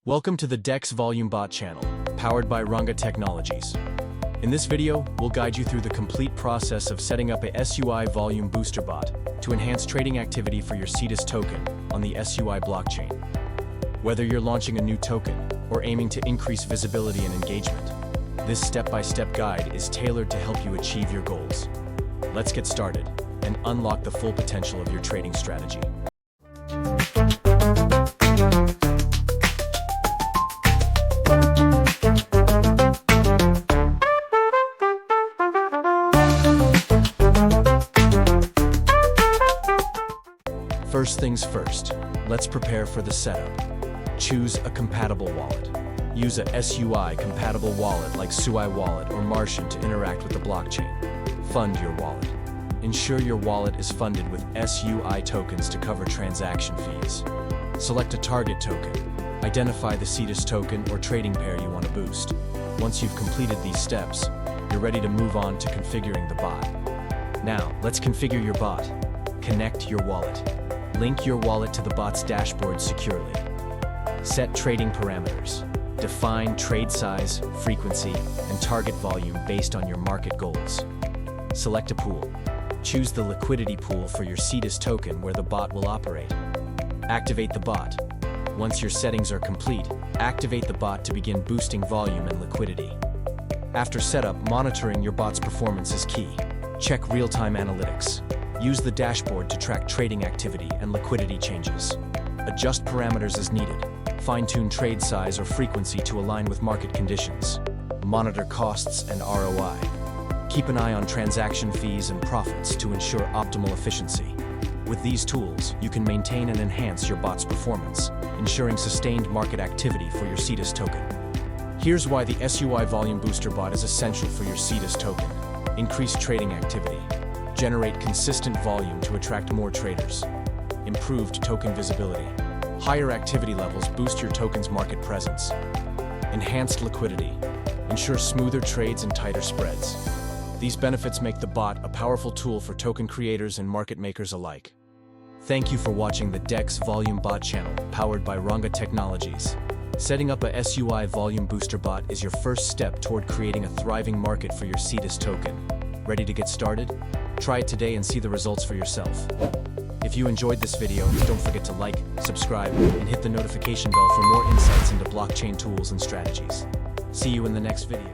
Welcome to the DEX Volume Bot channel, powered by Runga Technologies. In this video, we'll guide you through the complete process of setting up a SUI Volume Booster Bot to enhance trading activity for your Cetus token on the SUI blockchain. Whether you're launching a new token or aiming to increase visibility and engagement, this step-by-step guide is tailored to help you achieve your goals. Let's get started and unlock the full potential of your trading strategy. First things first, let's prepare for the setup. Choose a compatible wallet. Use a SUI-compatible wallet like SUI Wallet or Martian to interact with the blockchain. Fund your wallet. Ensure your wallet is funded with SUI tokens to cover transaction fees. Select a target token. Identify the Cetus token or trading pair you want to boost. Once you've completed these steps, you're ready to move on to configuring the bot. Now, let's configure your bot. Connect your wallet. Link your wallet to the bot's dashboard securely. Set trading parameters. Define trade size, frequency, and target volume based on your market goals. Select a pool. Choose the liquidity pool for your Cetus token where the bot will operate. Activate the bot. Once your settings are complete, activate the bot to begin boosting volume and liquidity. After setup, monitoring your bot's performance is key. Check real-time analytics. Use the dashboard to track trading activity and liquidity changes. Adjust parameters as needed. Fine-tune trade size or frequency to align with market conditions. Monitor costs and ROI. Keep an eye on transaction fees and profits to ensure optimal efficiency. With these tools, you can maintain and enhance your bot's performance, ensuring sustained market activity for your Cetus token. Here's why the SUI Volume Booster Bot is essential for your Cetus token. Increase trading activity. Generate consistent volume to attract more traders. Improved token visibility. Higher activity levels boost your token's market presence. Enhanced liquidity. Ensure smoother trades and tighter spreads. These benefits make the bot a powerful tool for token creators and market makers alike. Thank you for watching the DEX Volume Bot channel, powered by Runga Technologies. Setting up a SUI Volume Booster Bot is your first step toward creating a thriving market for your Cetus token. Ready to get started? Try it today and see the results for yourself. If you enjoyed this video, don't forget to like, subscribe, and hit the notification bell for more insights into blockchain tools and strategies. See you in the next video.